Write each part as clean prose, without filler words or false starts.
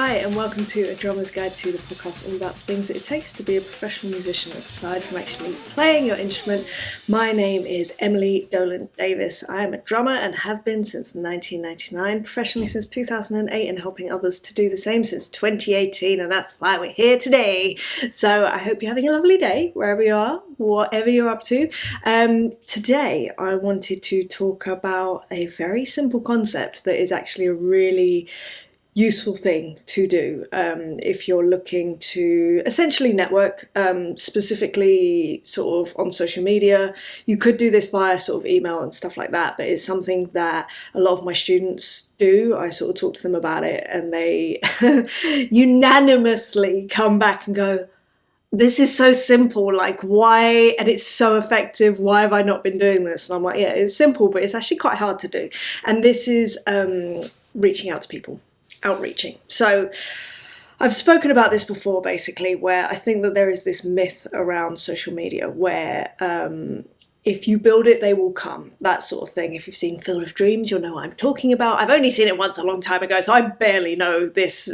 Hi and welcome to A Drummer's Guide to, the podcast all about the things that it takes to be a professional musician aside from actually playing your instrument. My name is Emily Dolan Davis. I am a drummer and have been since 1999, professionally since 2008 and helping others to do the same since 2018, and that's why we're here today. So I hope you're having a lovely day wherever you are, whatever you're up to. Today I wanted to talk about a very simple concept that is actually a really useful thing to do if you're looking to essentially network, specifically sort of on social media. You could do this via sort of email and stuff like that, but it's something that a lot of my students do. I sort of talk to them about it and they unanimously come back and go, this is so simple, like why, and it's so effective, why have I not been doing this? And I'm like, yeah, it's simple, but it's actually quite hard to do. And this is reaching out to people. Outreaching. So I've spoken about this before, basically, where I think that there is this myth around social media where if you build it, they will come, that sort of thing. If you've seen Field of Dreams, you'll know what I'm talking about. I've only seen it once a long time ago, so I barely know this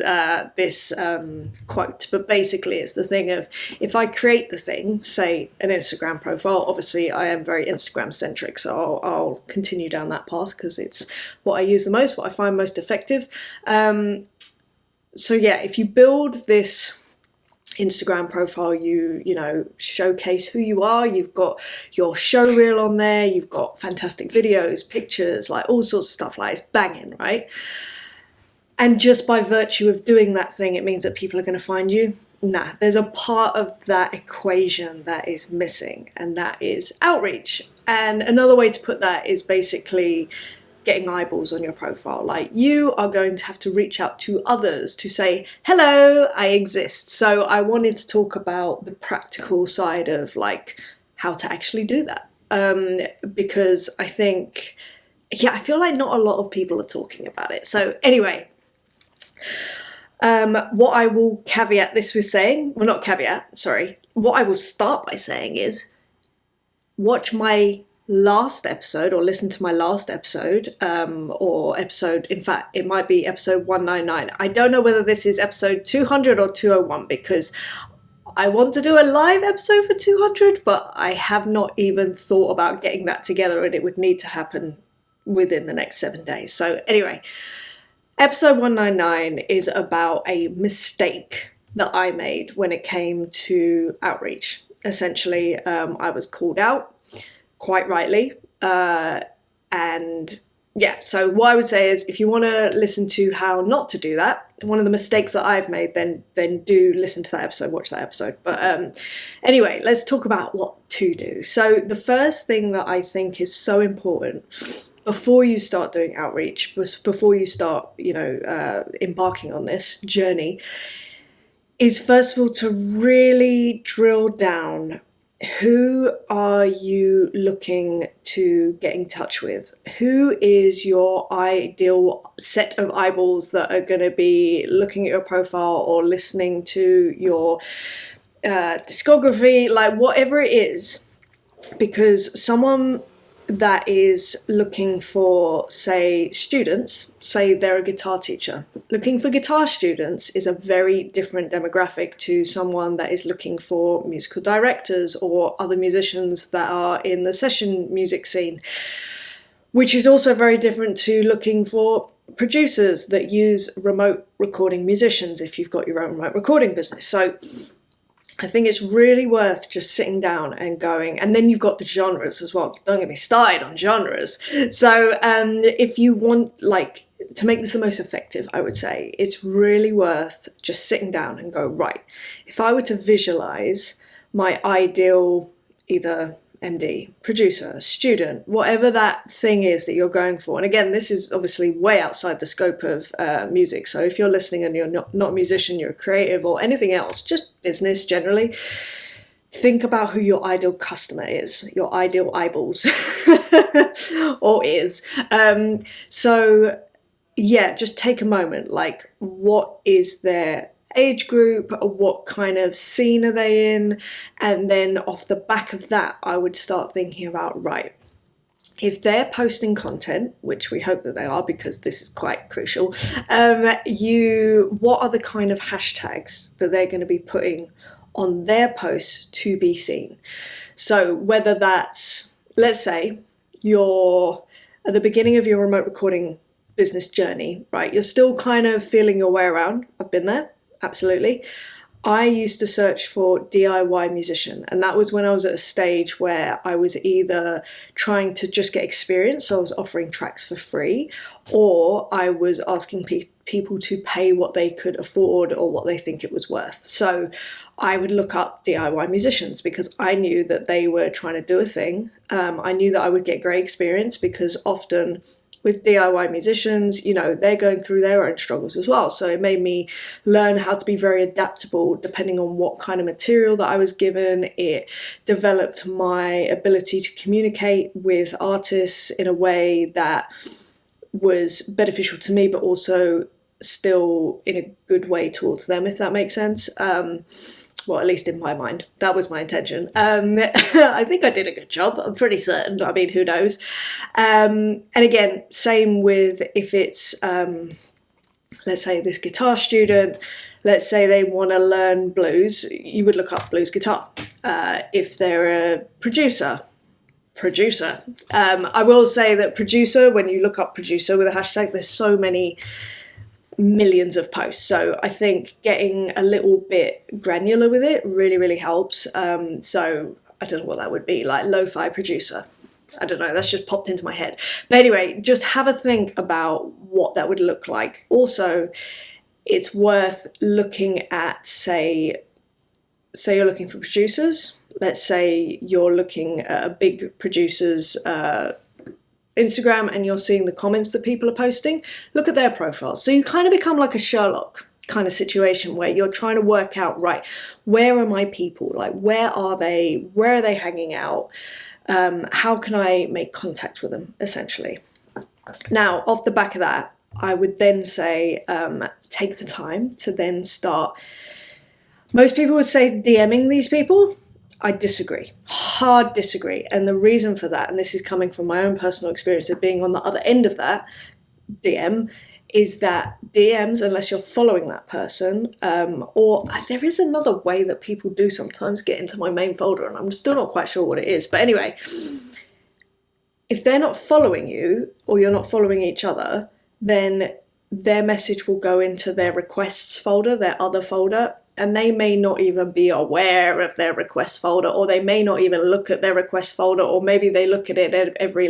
quote, but basically it's the thing of, if I create the thing, say an Instagram profile, obviously I am very Instagram centric, so I'll continue down that path because it's what I use the most, what I find most effective. So yeah, if you build this Instagram profile, you know, showcase who you are, you've got your show reel on there, you've got fantastic videos, pictures, like all sorts of stuff, like it's banging, right? And just by virtue of doing that thing, it means that people are going to find you? Nah, there's a part of that equation that is missing, and that is outreach. And another way to put that is basically getting eyeballs on your profile. Like, you are going to have to reach out to others to say, hello, I exist. So I wanted to talk about the practical side of like how to actually do that. Because I think, yeah, I feel like not a lot of people are talking about it. So anyway, what I will caveat this with saying, well, not caveat, sorry. What I will start by saying is watch my last episode, or listen to my last episode, or episode, in fact, it might be episode 199. I don't know whether this is episode 200 or 201 because I want to do a live episode for 200, but I have not even thought about getting that together, and it would need to happen within the next 7 days. So anyway, episode 199 is about a mistake that I made when it came to outreach. Essentially, I was called out, quite rightly, and yeah, so what I would say is, if you want to listen to how not to do that, one of the mistakes that I've made, then do listen to that episode, watch that episode. But anyway, let's talk about what to do. So the first thing that I think is so important before you start doing outreach, before you start, you know, embarking on this journey, is first of all to really drill down. Who are you looking to get in touch with? Who is your ideal set of eyeballs that are going to be looking at your profile or listening to your discography, like whatever it is? Because someone that is looking for, say, students, say they're a guitar teacher. Looking for guitar students is a very different demographic to someone that is looking for musical directors or other musicians that are in the session music scene, which is also very different to looking for producers that use remote recording musicians if you've got your own remote recording business. So I think it's really worth just sitting down and going, and then you've got the genres as well. Don't get me started on genres. So if you want, like, to make this the most effective, I would say it's really worth just sitting down and go, right, if I were to visualize my ideal either MD, producer, student, whatever that thing is that you're going for. And again, this is obviously way outside the scope of music. So if you're listening and you're not a musician, you're a creative or anything else, just business generally, think about who your ideal customer is, your ideal eyeballs or is. So yeah, just take a moment, like, what is their age group, what kind of scene are they in, and then off the back of that I would start thinking about, right, if they're posting content, which we hope that they are because this is quite crucial, what are the kind of hashtags that they're going to be putting on their posts to be seen? So whether that's, let's say, you're at the beginning of your remote recording business journey, right? You're still kind of feeling your way around. I've been there, absolutely. I used to search for DIY musician, and that was when I was at a stage where I was either trying to just get experience, so I was offering tracks for free, or I was asking people to pay what they could afford or what they think it was worth. So I would look up DIY musicians because I knew that they were trying to do a thing. I knew that I would get great experience because often with DIY musicians, they're going through their own struggles as well. So it made me learn how to be very adaptable depending on what kind of material that I was given. It developed my ability to communicate with artists in a way that was beneficial to me, but also still in a good way towards them, if that makes sense. Well, at least in my mind, that was my intention. I think I did a good job. I'm pretty certain. I mean, who knows? And again, same with if it's, let's say this guitar student, let's say they want to learn blues, you would look up blues guitar. If they're a producer. I will say that producer, when you look up producer with a hashtag, there's so many millions of posts. So I think getting a little bit granular with it really, really helps. So I don't know what that would be, like lo-fi producer. I don't know, that's just popped into my head. But anyway, just have a think about what that would look like. Also, it's worth looking at, say you're looking for producers. Let's say you're looking at a big producer's Instagram and you're seeing the comments that people are posting, look at their profiles. So you kind of become like a Sherlock kind of situation where you're trying to work out, right, where are my people? Like, where are they? Where are they hanging out? How can I make contact with them, essentially? Now, off the back of that, I would then say, take the time to then start. Most people would say DMing these people. I disagree, hard disagree. And the reason for that, and this is coming from my own personal experience of being on the other end of that DM, is that DMs, unless you're following that person, or there is another way that people do sometimes get into my main folder, and I'm still not quite sure what it is. But anyway, if they're not following you or you're not following each other, then their message will go into their requests folder, their other folder, and they may not even be aware of their request folder, or they may not even look at their request folder, or maybe they look at it every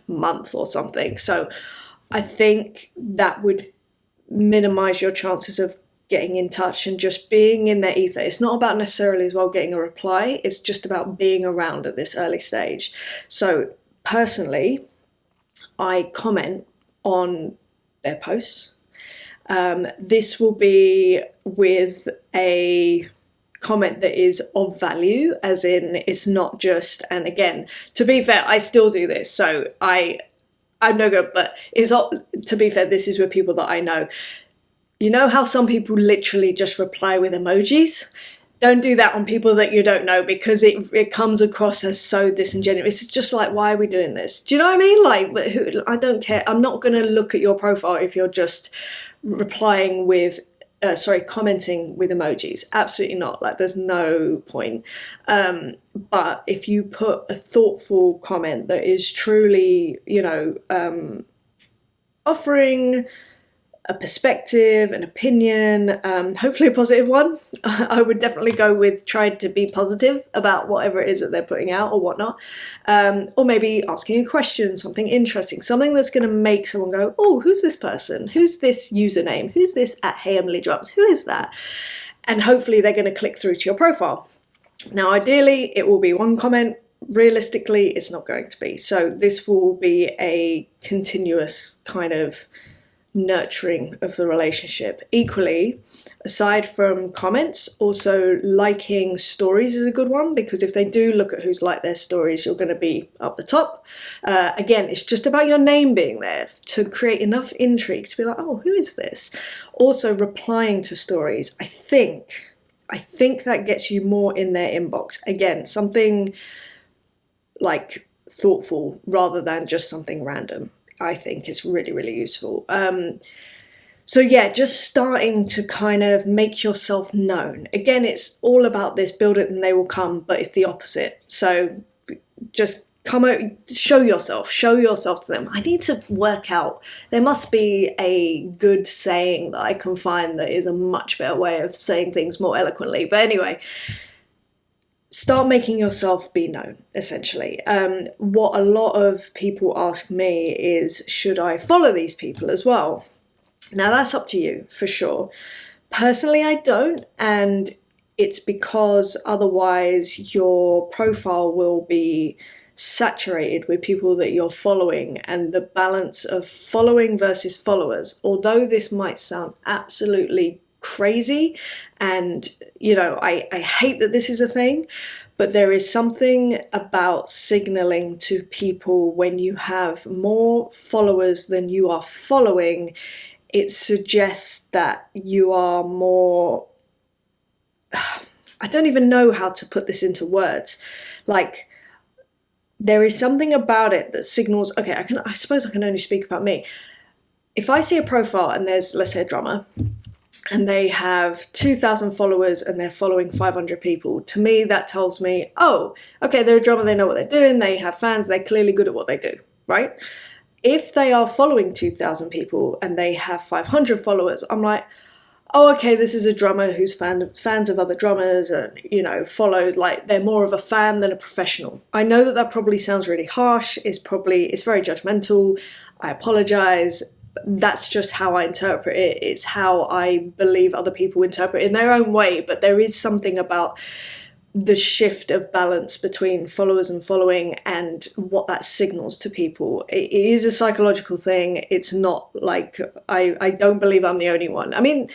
month or something. So I think that would minimize your chances of getting in touch and just being in their ether. It's not about necessarily as well getting a reply, it's just about being around at this early stage. So personally, I comment on their posts. This will be with a comment that is of value, as in it's not just, and again, to be fair, I still do this, so I'm no good, but it's not, to be fair, this is with people that I know. You know how some people literally just reply with emojis? Don't do that on people that you don't know, because it comes across as so disingenuous. It's just like, why are we doing this? Do you know what I mean? Like, I don't care. I'm not going to look at your profile if you're just replying with, commenting with emojis. Absolutely not. Like, there's no point. But if you put a thoughtful comment that is truly, offering a perspective, an opinion, hopefully a positive one. I would definitely go with trying to be positive about whatever it is that they're putting out or whatnot. Or maybe asking a question, something interesting, something that's going to make someone go, oh, who's this person? Who's this username? Who's this at Hey Emily Drums? Who is that? And hopefully they're going to click through to your profile. Now, ideally, it will be one comment. Realistically, it's not going to be. So this will be a continuous kind of nurturing of the relationship. Equally, aside from comments, also liking stories is a good one, because if they do look at who's liked their stories, you're going to be up the top. Again, it's just about your name being there to create enough intrigue to be like, oh, who is this? Also, replying to stories. I think that gets you more in their inbox. Again, something like thoughtful rather than just something random. I think it's really, really useful. So yeah, just starting to kind of make yourself known. Again, it's all about this, build it and they will come, but it's the opposite. So just come out, show yourself to them. I need to work out, there must be a good saying that I can find that is a much better way of saying things more eloquently. But anyway, start making yourself be known, essentially. What a lot of people ask me is, should I follow these people as well? Now that's up to you, for sure. Personally, I don't, and it's because otherwise your profile will be saturated with people that you're following, and the balance of following versus followers, although this might sound absolutely crazy, and I hate that this is a thing, but there is something about signaling to people when you have more followers than you are following. It suggests that you are more, I don't even know how to put this into words. Like, there is something about it that signals, okay, I suppose I can only speak about me. If I see a profile and there's, let's say, a drummer, and they have 2,000 followers and they're following 500 people, to me that tells me, oh, okay, they're a drummer, they know what they're doing, they have fans, they're clearly good at what they do, right? If they are following 2,000 people and they have 500 followers, I'm like, oh, okay, this is a drummer who's fans of other drummers and, followed, like, they're more of a fan than a professional. I know that probably sounds really harsh, it's very judgmental, I apologize. That's just how I interpret it. It's how I believe other people interpret it in their own way, but there is something about the shift of balance between followers and following and what that signals to people. It is a psychological thing. It's not like, I don't believe I'm the only one. I mean,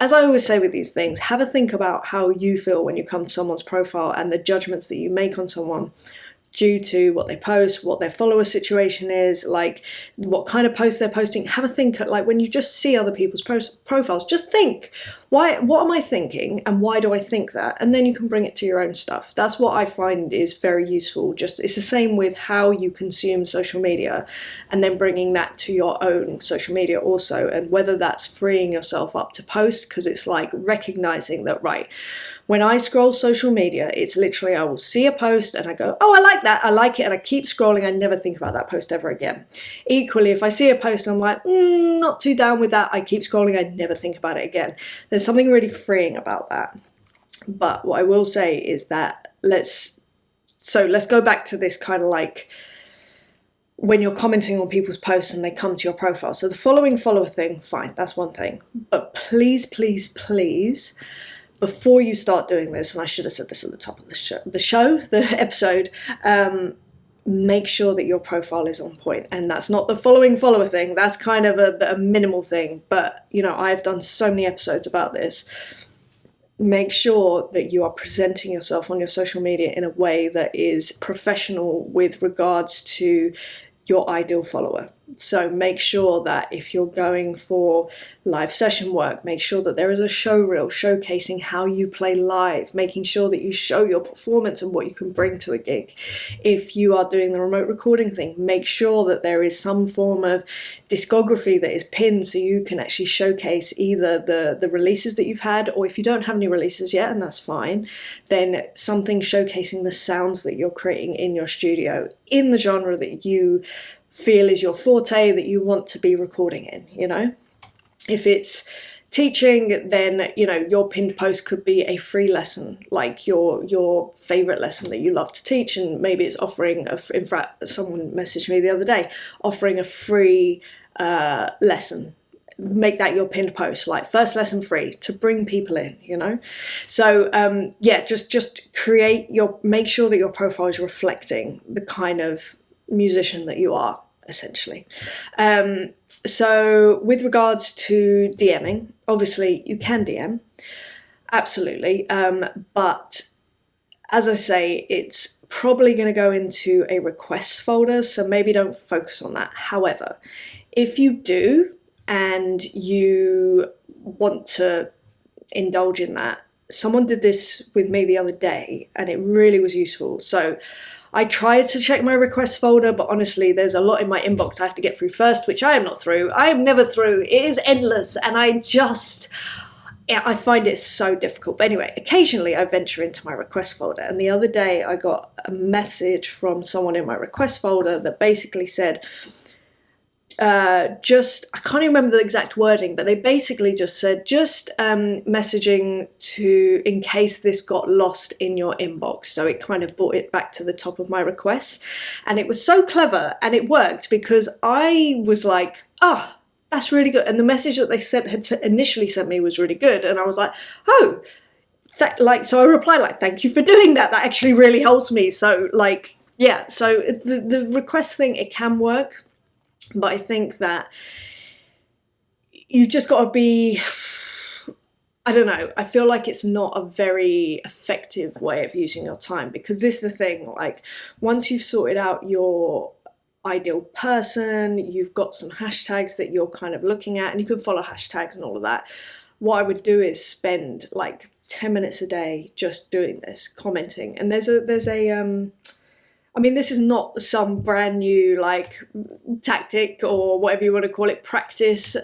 as I always say with these things, have a think about how you feel when you come to someone's profile and the judgments that you make on someone due to what they post, what their follower situation is, like what kind of posts they're posting. Have a think, like when you just see other people's profiles, just think, what am I thinking and why do I think that? And then you can bring it to your own stuff. That's what I find is very useful. It's the same with how you consume social media and then bringing that to your own social media also, and whether that's freeing yourself up to post, because it's like recognizing that, right, when I scroll social media, it's literally, I will see a post and I go, oh, I like that, I like it, and I keep scrolling. I never think about that post ever again. Equally, if I see a post and I'm like, not too down with that, I keep scrolling, I never think about it again. There's something really freeing about that. But what I will say is that let's go back to this kind of like when you're commenting on people's posts and they come to your profile. So the following follower thing, fine, that's one thing. But please, please, please, before you start doing this, and I should have said this at the top of the episode, make sure that your profile is on point. And that's not the following follower thing. That's kind of a minimal thing. But, I've done so many episodes about this. Make sure that you are presenting yourself on your social media in a way that is professional with regards to your ideal follower. So make sure that if you're going for live session work, make sure that there is a show reel showcasing how you play live, making sure that you show your performance and what you can bring to a gig. If you are doing the remote recording thing, make sure that there is some form of discography that is pinned so you can actually showcase either the releases that you've had, or if you don't have any releases yet, and that's fine, then something showcasing the sounds that you're creating in your studio in the genre that you feel is your forte, that you want to be recording in, If it's teaching, then, your pinned post could be a free lesson, like your favorite lesson that you love to teach, and maybe it's offering, in fact, someone messaged me the other day, offering a free lesson. Make that your pinned post, like first lesson free, to bring people in, So just make sure that your profile is reflecting the kind of musician that you are, essentially. So with regards to DMing, obviously you can DM, absolutely, but as I say, it's probably going to go into a requests folder, so maybe don't focus on that. However, if you do and you want to indulge in that, someone did this with me the other day and it really was useful. So I tried to check my request folder, but honestly, there's a lot in my inbox I have to get through first, which I am not through. I am never through. It is endless, and I find it so difficult. But anyway, occasionally I venture into my request folder, and the other day I got a message from someone in my request folder that basically said, I can't even remember the exact wording, but they basically just said, messaging to in case this got lost in your inbox. So it kind of brought it back to the top of my requests. And it was so clever, and it worked because I was like, that's really good. And the message that they had initially sent me was really good. And I was like, oh, so I replied like, thank you for doing that. That actually really helps me. So like, yeah, so the request thing, it can work. But I think that you've just got to be, I don't know, I feel like it's not a very effective way of using your time, because this is the thing, like once you've sorted out your ideal person, you've got some hashtags that you're kind of looking at, and you can follow hashtags and all of that. What I would do is spend like 10 minutes a day just doing this, commenting. And there's a I mean, this is not some brand new like tactic or whatever you want to call it, practice.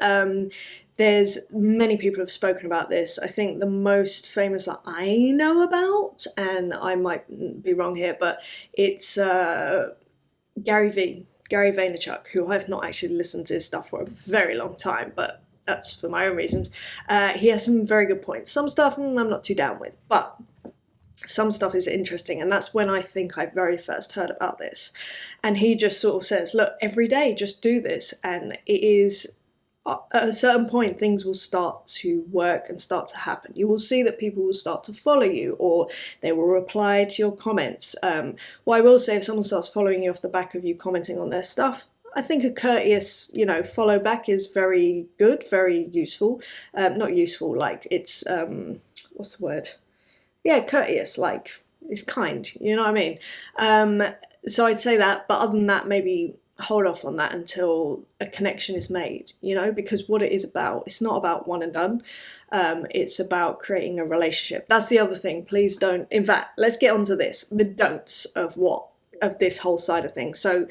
There's many people have spoken about this. I think the most famous that I know about, and I might be wrong here, but it's Gary Vaynerchuk, who I've not actually listened to his stuff for a very long time, but that's for my own reasons. He has some very good points. Some stuff I'm not too down with, but some stuff is interesting, and that's when I think I very first heard about this. And he just sort of says, look, every day just do this, and it is at a certain point things will start to work and start to happen. You will see that people will start to follow you, or they will reply to your comments. What I will say, if someone starts following you off the back of you commenting on their stuff, I think a courteous, follow back is very good, very useful. Not useful, like it's what's the word? Yeah, courteous, like it's kind, you know what I mean? So I'd say that, but other than that, maybe hold off on that until a connection is made, because what it is about, it's not about one and done. It's about creating a relationship. That's the other thing. Please don't, in fact, let's get onto this, the don'ts of this whole side of things. So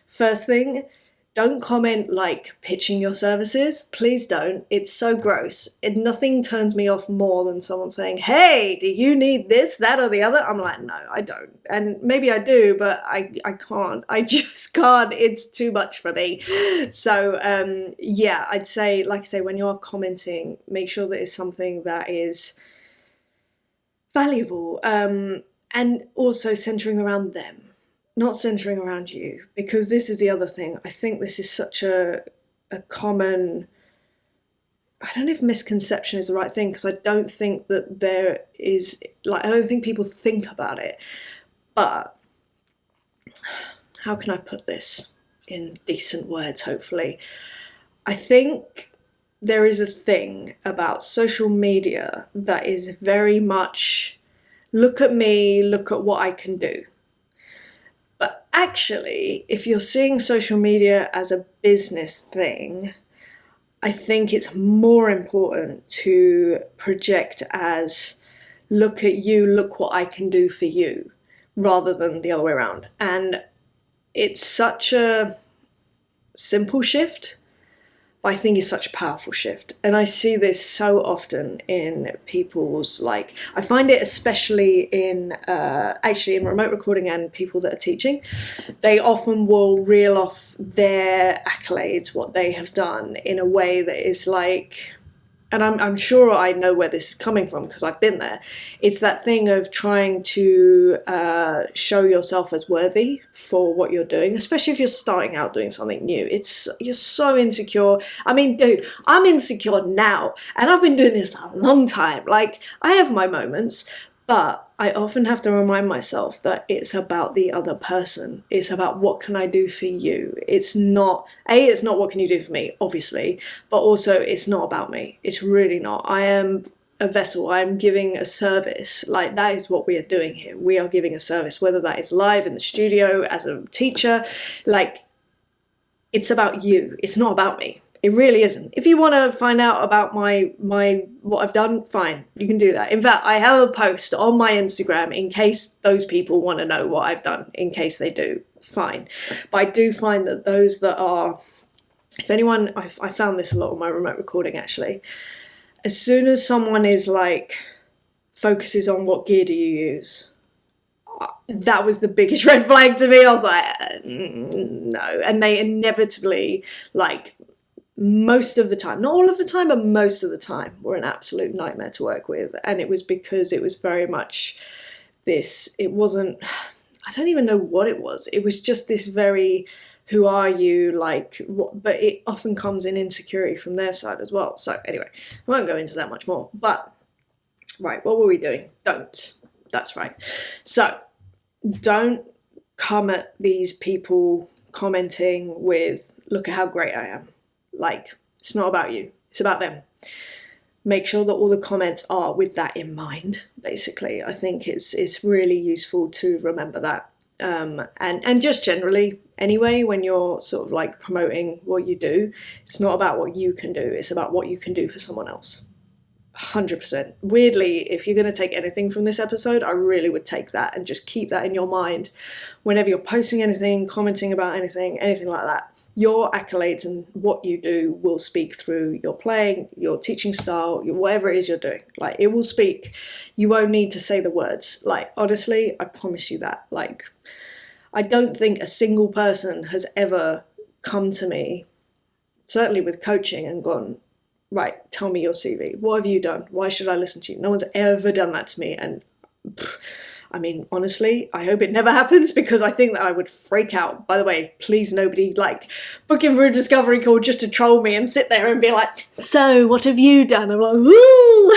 first thing, don't comment like pitching your services. Please don't. It's so gross. Nothing turns me off more than someone saying, hey, do you need this, that, or the other? I'm like, no, I don't. And maybe I do, but I can't. I just can't. It's too much for me. So yeah, I'd say, like I say, when you're commenting, make sure that it's something that is valuable, and also centering around them, not centering around you, because this is the other thing. I think this is such a common, I don't know if misconception is the right thing, because I don't think that there is, I don't think people think about it, but how can I put this in decent words, hopefully? I think there is a thing about social media that is very much, look at me, look at what I can do. But actually, if you're seeing social media as a business thing, I think it's more important to project as, look at you, look what I can do for you, rather than the other way around. And it's such a simple shift, but I think it's such a powerful shift. And I see this so often in people's, I find it especially in, actually in remote recording and people that are teaching. They often will reel off their accolades, what they have done, in a way that is like, and I'm sure I know where this is coming from because I've been there. It's that thing of trying to show yourself as worthy for what you're doing, especially if you're starting out doing something new. You're so insecure. I mean, dude, I'm insecure now, and I've been doing this a long time. I have my moments, but I often have to remind myself that it's about the other person. It's about what can I do for you. It's not what can you do for me, obviously, but also it's not about me. It's really not. I am a vessel. I'm giving a service. That is what we are doing here. We are giving a service, whether that is live in the studio as a teacher. It's about you. It's not about me. It really isn't. If you want to find out about my what I've done, fine, you can do that. In fact, I have a post on my Instagram in case those people want to know what I've done. In case they do, fine. But I do find that those that are, if anyone, I found this a lot on my remote recording actually. As soon as someone is like focuses on what gear do you use, that was the biggest red flag to me. I was like, no. And they inevitably, like, most of the time, not all of the time, but most of the time, were an absolute nightmare to work with. And it was because it was very much this, it wasn't, I don't even know what it was. It was just this very, who are you, like, what, but it often comes in insecurity from their side as well. So anyway, I won't go into that much more. But, right, what were we doing? Don'ts. That's right. So, don't come at these people commenting with, look at how great I am. Like, it's not about you, it's about them. Make sure that all the comments are with that in mind, basically. I think it's really useful to remember that. And just generally, anyway, when you're sort of like promoting what you do, it's not about what you can do, it's about what you can do for someone else. 100%. Weirdly, if you're going to take anything from this episode, I really would take that and just keep that in your mind whenever you're posting anything, commenting about anything like that. Your accolades and what you do will speak through your playing, your teaching style, whatever it is you're doing. Like, it will speak. You won't need to say the words. Like, honestly, I promise you that. Like, I don't think a single person has ever come to me, certainly with coaching, and gone, right, tell me your CV. What have you done? Why should I listen to you? No one's ever done that to me. And I mean, honestly, I hope it never happens, because I think that I would freak out. By the way, please nobody like book in for a discovery call just to troll me and sit there and be like, so what have you done? I'm like, ooh,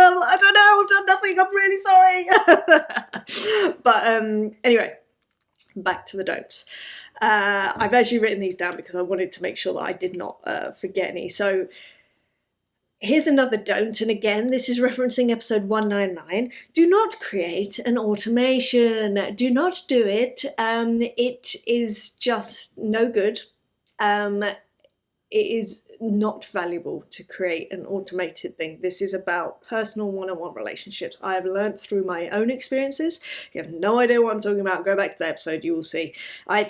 I don't know, I've done nothing, I'm really sorry. But anyway, back to the don'ts. I've actually written these down because I wanted to make sure that I did not forget any. So here's another don't, and again, this is referencing episode 199. Do not create an automation. Do not do it. It is just no good. It is not valuable to create an automated thing. This is about personal one-on-one relationships. I have learned through my own experiences. If you have no idea what I'm talking about, go back to the episode, you will see. I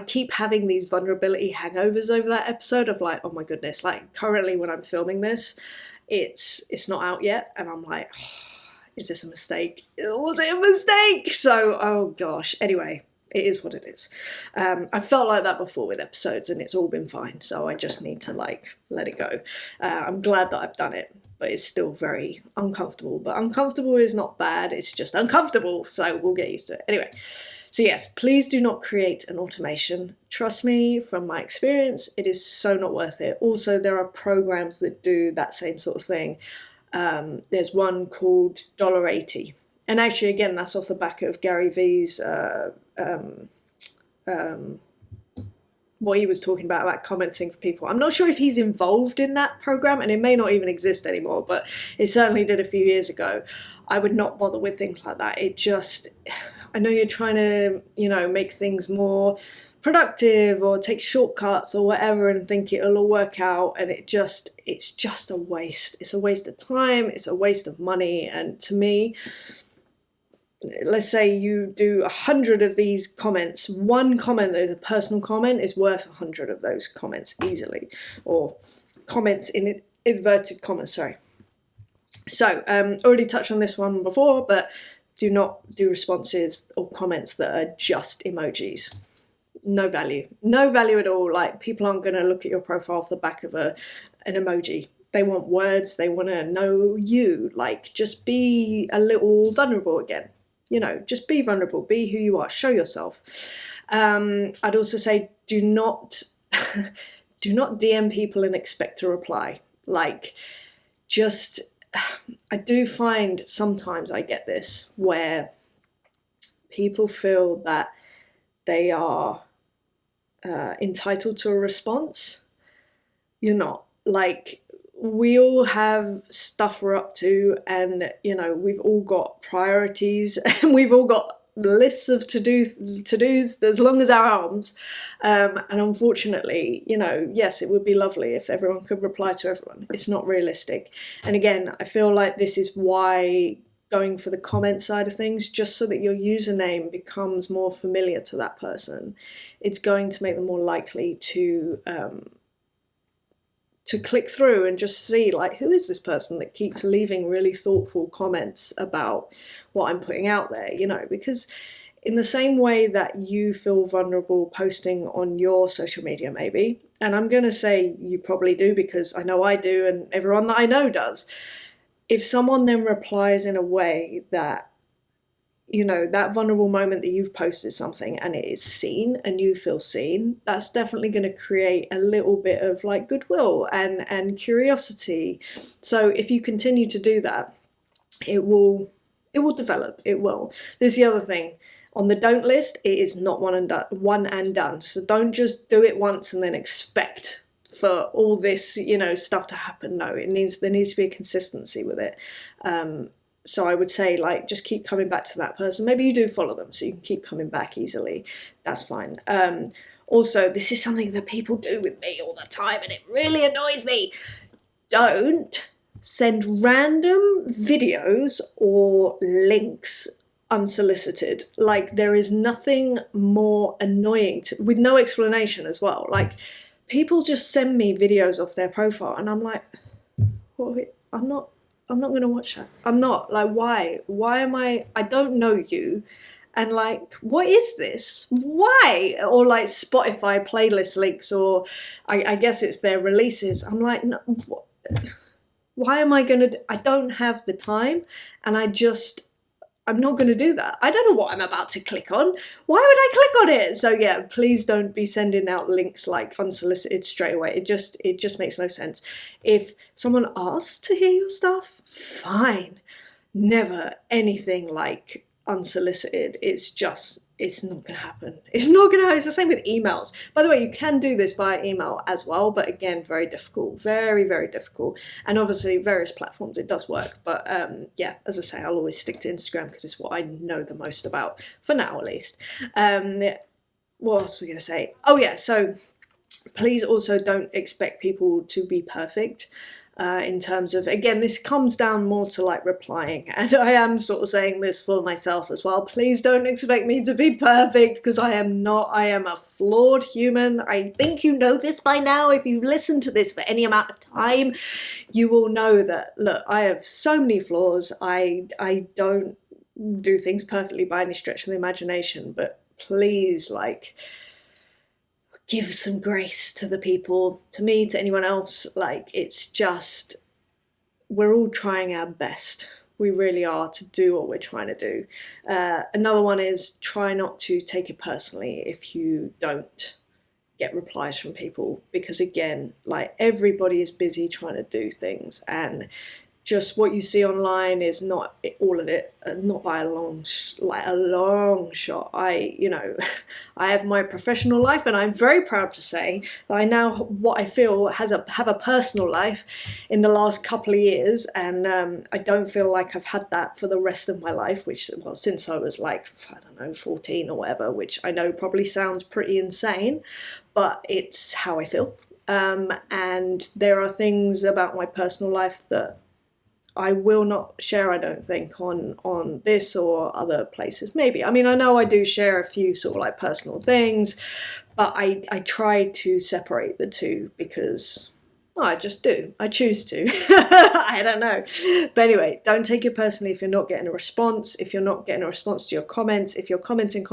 keep having these vulnerability hangovers over that episode of like, oh my goodness, like currently when I'm filming this, it's not out yet, and I'm like, oh, is this a mistake? Was it a mistake? So, oh gosh, anyway. It is what it is. I felt like that before with episodes, and it's all been fine. So I just need to like let it go. I'm glad that I've done it, but it's still very uncomfortable. But uncomfortable is not bad. It's just uncomfortable. So we'll get used to it. Anyway, so yes, please do not create an automation. Trust me, from my experience, it is so not worth it. Also, there are programs that do that same sort of thing. There's one called $1.80. And actually, again, that's off the back of Gary V's, what he was talking about commenting for people. I'm not sure if he's involved in that program, and it may not even exist anymore, but it certainly did a few years ago. I would not bother with things like that. It just, I know you're trying to, make things more productive or take shortcuts or whatever and think it'll all work out, and it's just a waste. It's a waste of time, it's a waste of money, and to me, let's say you do 100 of these comments, one comment that is a personal comment is worth 100 of those comments easily, or comments in inverted commas, sorry. So, already touched on this one before, but do not do responses or comments that are just emojis. No value at all. Like, people aren't going to look at your profile off the back of an emoji. They want words, they want to know you. Like, just be a little vulnerable again. Just be vulnerable, be who you are, show yourself. I'd also say do not DM people and expect a reply. Like, I do find sometimes I get this where people feel that they are entitled to a response. You're not. Like, we all have stuff we're up to, and we've all got priorities, and we've all got lists of to-dos as long as our arms, and unfortunately, you know, yes, it would be lovely if everyone could reply to everyone. It's not realistic. And again, I feel like this is why going for the comment side of things, just so that your username becomes more familiar to that person, it's going to make them more likely to click through and just see, like, who is this person that keeps leaving really thoughtful comments about what I'm putting out there, you know, because in the same way that you feel vulnerable posting on your social media, maybe, and I'm going to say you probably do because I know I do and everyone that I know does, if someone then replies in a way that, you know, that vulnerable moment that you've posted something and it is seen and you feel seen, that's definitely going to create a little bit of like goodwill and curiosity. So if you continue to do that, it will develop. It will. There's the other thing. On the don't list, it is not one and done. So don't just do it once and then expect for all this, you know, stuff to happen. No, there needs to be a consistency with it. So I would say, like, just keep coming back to that person. Maybe you do follow them so you can keep coming back easily. That's fine. Also, this is something that people do with me all the time and it really annoys me. Don't send random videos or links unsolicited. Like, there is nothing more annoying with no explanation as well. Like, people just send me videos off their profile and I'm like, well, I'm not going to watch that. I'm not. Like, why? Why am I don't know you. And like, what is this? Why? Or like Spotify playlist links, or I guess it's their releases. I'm like, no, why am I going to, I don't have the time, and I'm not going to do that. I don't know what I'm about to click on. Why would I click on it? So yeah, please don't be sending out links like unsolicited straight away. It just makes no sense. If someone asks to hear your stuff, fine. Never anything like unsolicited. It's not going to happen. It's not going to happen. It's the same with emails. By the way, you can do this via email as well, but again, very difficult, very, very difficult. And obviously various platforms, it does work. But yeah, as I say, I'll always stick to Instagram because it's what I know the most about, for now at least. What else was I going to say? Oh yeah, so please also don't expect people to be perfect. In terms of, again, this comes down more to like replying, and I am sort of saying this for myself as well. Please don't expect me to be perfect, because I am not. I am a flawed human. I think you know this by now. If you've listened to this for any amount of time, you will know that, look, I have so many flaws. I don't do things perfectly by any stretch of the imagination, but please, like, give some grace to the people, to me, to anyone else. Like, it's just, we're all trying our best. We really are, to do what we're trying to do. Another one is try not to take it personally if you don't get replies from people, because again, like, everybody is busy trying to do things, and just what you see online is not all of it, not by a long shot. I have my professional life, and I'm very proud to say that I now, what I feel, have a personal life in the last couple of years, and I don't feel like I've had that for the rest of my life, which, well, since I was like, I don't know, 14 or whatever, which I know probably sounds pretty insane, but it's how I feel. And there are things about my personal life that I will not share, I don't think, on this or other places. Maybe. I mean, I know I do share a few sort of like personal things, but I try to separate the two because I just do. I choose to. I don't know. But anyway, don't take it personally if you're not getting a response, if you're not getting a response to your comments, if you're commenting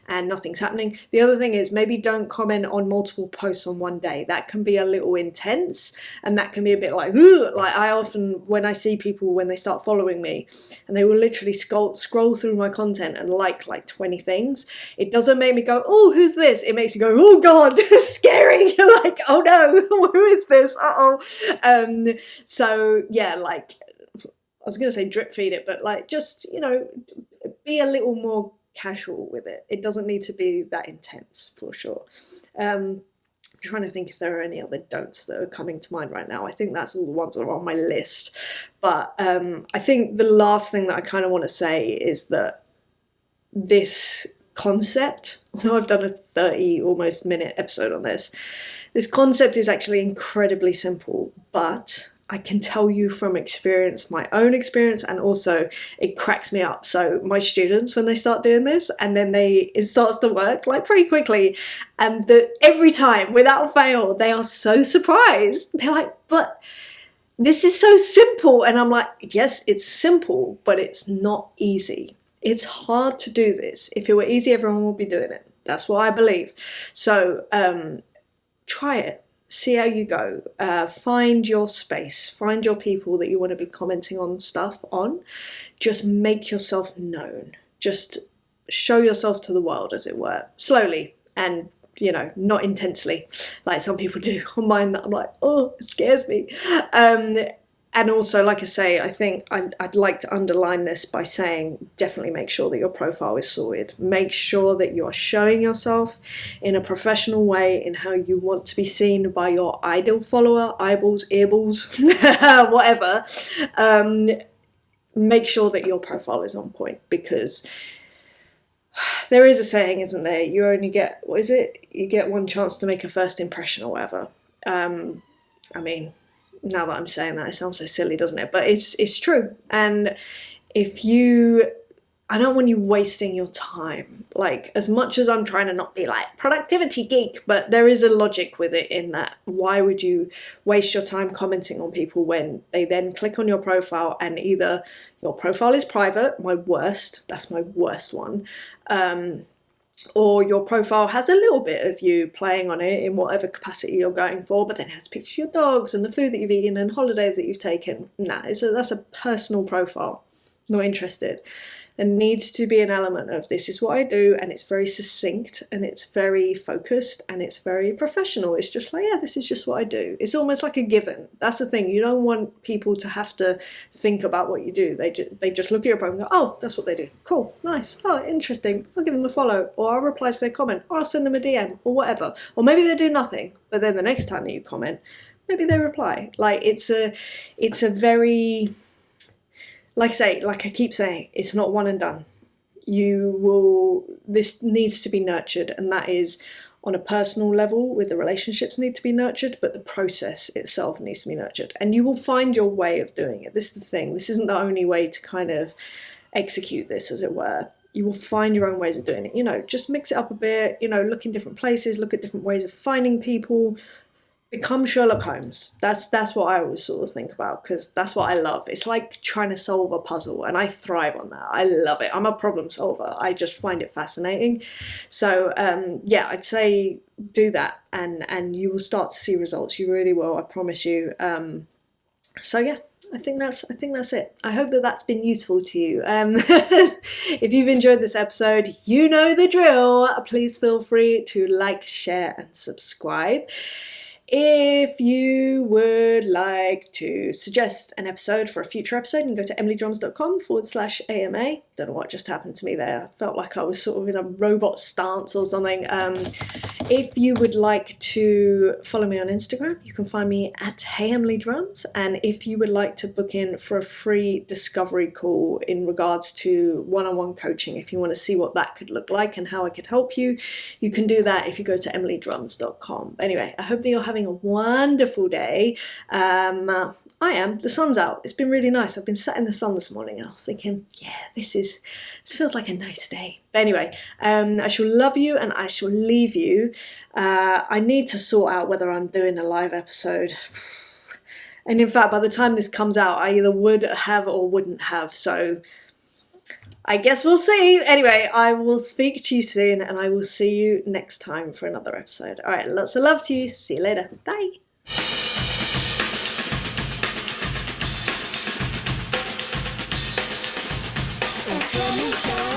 and nothing's happening. The other thing is, maybe don't comment on multiple posts on one day. That can be a little intense, and that can be a bit like, ugh. Like, I often, when I see people, when they start following me, and they will literally scroll through my content and like 20 things, it doesn't make me go, oh, who's this? It makes me go, oh God, scary. Like, oh no, who is this? So yeah, like, I was gonna say drip feed it, but like, just, be a little more casual with it. It doesn't need to be that intense, for sure. I'm trying to think if there are any other don'ts that are coming to mind right now. I think that's all the ones that are on my list. But I think the last thing that I kind of want to say is that this concept, although I've done a 30 almost minute episode on this concept is actually incredibly simple, but I can tell you from experience, my own experience, and also it cracks me up. So my students, when they start doing this, and then it starts to work like pretty quickly, and every time without fail, they are so surprised. They're like, but this is so simple. And I'm like, yes, it's simple, but it's not easy. It's hard to do this. If it were easy, everyone would be doing it. That's what I believe. So try it. See how you go. Find your space. Find your people that you want to be commenting on stuff on. Just make yourself known. Just show yourself to the world, as it were, slowly and, not intensely, like some people do on mine that I'm like, oh, it scares me. And also, like I say, I think I'd like to underline this by saying definitely make sure that your profile is sorted. Make sure that you're showing yourself in a professional way in how you want to be seen by your ideal follower, eyeballs, earballs, whatever. Make sure that your profile is on point, because there is a saying, isn't there? You only get, what is it? You get one chance to make a first impression or whatever. I mean, now that I'm saying that, it sounds so silly, doesn't it? But it's true. And I don't want you wasting your time. Like, as much as I'm trying to not be like productivity geek, but there is a logic with it in that. Why would you waste your time commenting on people when they then click on your profile and either your profile is private, that's my worst one, or your profile has a little bit of you playing on it in whatever capacity you're going for, but then it has pictures of your dogs and the food that you've eaten and holidays that you've taken. Nah, that's a personal profile. Not interested. There needs to be an element of this is what I do, and it's very succinct and it's very focused and it's very professional. It's just like, yeah, this is just what I do. It's almost like a given. That's the thing. You don't want people to have to think about what you do. They just look at your profile and go, oh, that's what they do. Cool, nice, oh, interesting. I'll give them a follow, or I'll reply to their comment, or I'll send them a DM, or whatever. Or maybe they do nothing, but then the next time that you comment, maybe they reply. Like, it's a very... like I keep saying, it's not one and done. This needs to be nurtured, and that is on a personal level with the relationships need to be nurtured, but the process itself needs to be nurtured. And you will find your way of doing it. This is the thing. This isn't the only way to kind of execute this, as it were. You will find your own ways of doing it. Just mix it up a bit, look in different places, look at different ways of finding people. Become Sherlock Holmes. That's what I always sort of think about, because that's what I love. It's like trying to solve a puzzle, and I thrive on that. I love it. I'm a problem solver. I just find it fascinating. So yeah, I'd say do that, and you will start to see results. You really will. I promise you. So yeah. I think that's it. I hope that's been useful to you. If you've enjoyed this episode, you know the drill. Please feel free to like, share, and subscribe. If you would like to suggest an episode for a future episode, you can go to emilydrums.com/AMA. Don't know what just happened to me there. I felt like I was sort of in a robot stance or something. If you would like to follow me on Instagram, you can find me at HeyEmilyDrums. And if you would like to book in for a free discovery call in regards to one-on-one coaching, if you want to see what that could look like and how I could help you, you can do that if you go to emilydrums.com. Anyway, I hope that you're having a wonderful day. I am. The sun's out. It's been really nice. I've been sat in the sun this morning and I was thinking, yeah, this feels like a nice day. But anyway, I shall love you and I shall leave you. I need to sort out whether I'm doing a live episode. And in fact, by the time this comes out, I either would have or wouldn't have. So I guess we'll see. Anyway, I will speak to you soon and I will see you next time for another episode. All right, lots of love to you. See you later. Bye. The drum is down.